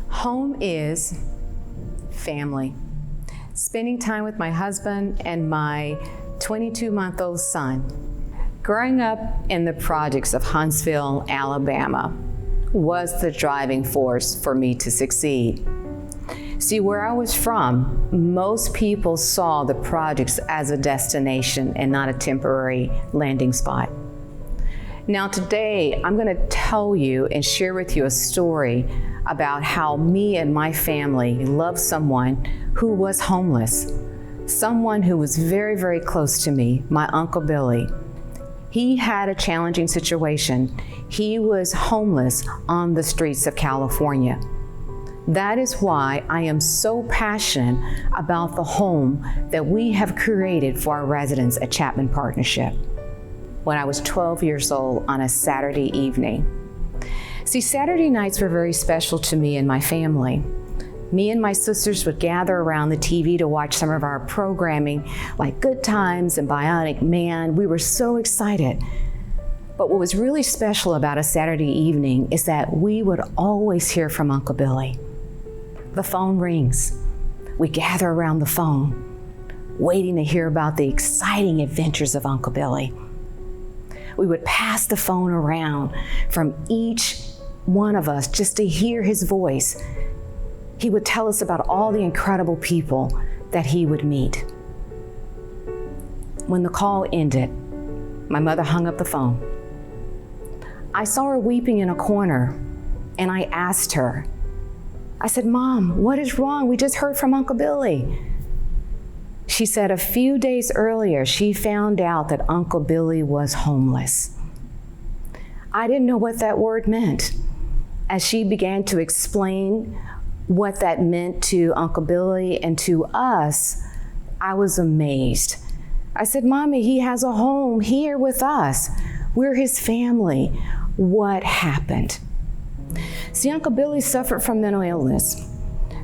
Home is family. Spending time with my husband and my 22-month-old son. Growing up in the projects of Huntsville, Alabama, was the driving force for me to succeed. See, where I was from, most people saw the projects as a destination and not a temporary landing spot. Now today, I'm going to tell you and share with you a story about how me and my family loved someone who was homeless, someone who was very, very close to me, my Uncle Billy. He had a challenging situation. He was homeless on the streets of California. That is why I am so passionate about the home that we have created for our residents at Chapman Partnership. When I was 12 years old on a Saturday evening. See, Saturday nights were very special to me and my family. Me and my sisters would gather around the TV to watch some of our programming like Good Times and Bionic Man. We were so excited. But what was really special about a Saturday evening is that we would always hear from Uncle Billy. The phone rings. We gather around the phone, waiting to hear about the exciting adventures of Uncle Billy. We would pass the phone around from each one of us just to hear his voice. He would tell us about all the incredible people that he would meet. When the call ended, my mother hung up the phone. I saw her weeping in a corner, and I asked her, I said, "Mom, what is wrong? We just heard from Uncle Billy." She said a few days earlier, she found out that Uncle Billy was homeless. I didn't know what that word meant. As she began to explain what that meant to Uncle Billy and to us, I was amazed. I said, "Mommy, he has a home here with us. We're his family. What happened?" See, Uncle Billy suffered from mental illness.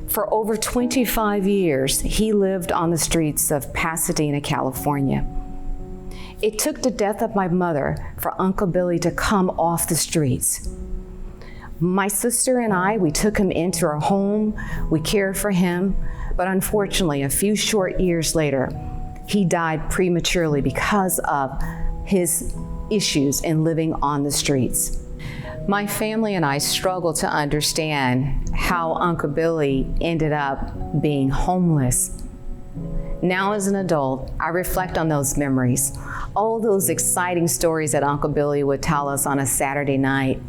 For over 25 years, he lived on the streets of Pasadena, California. It took the death of my mother for Uncle Billy to come off the streets. My sister and I, we took him into our home, we cared for him, but unfortunately, a few short years later, he died prematurely because of his issues in living on the streets. My family and I struggled to understand how Uncle Billy ended up being homeless. Now as an adult, I reflect on those memories, all those exciting stories that Uncle Billy would tell us on a Saturday night.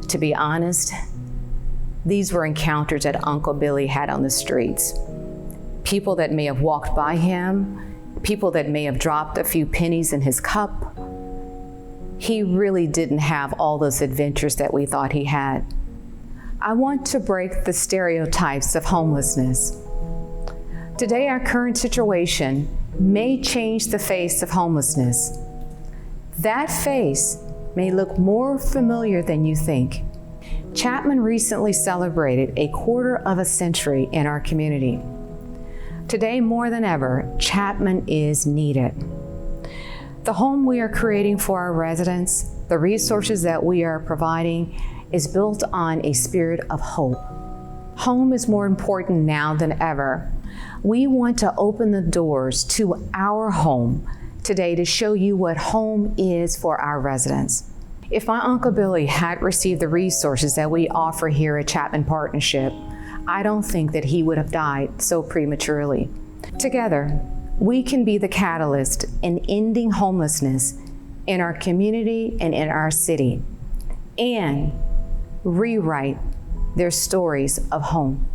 To be honest, these were encounters that Uncle Billy had on the streets. People that may have walked by him, people that may have dropped a few pennies in his cup. He really didn't have all those adventures that we thought he had. I want to break the stereotypes of homelessness. Today, our current situation may change the face of homelessness. That face may look more familiar than you think. Chapman recently celebrated a quarter of a century in our community. Today, more than ever, Chapman is needed. The home we are creating for our residents, the resources that we are providing, is built on a spirit of hope. Home is more important now than ever. We want to open the doors to our home today to show you what home is for our residents. If my Uncle Billy had received the resources that we offer here at Chapman Partnership, I don't think that he would have died so prematurely. Together, we can be the catalyst in ending homelessness in our community and in our city, and rewrite their stories of home.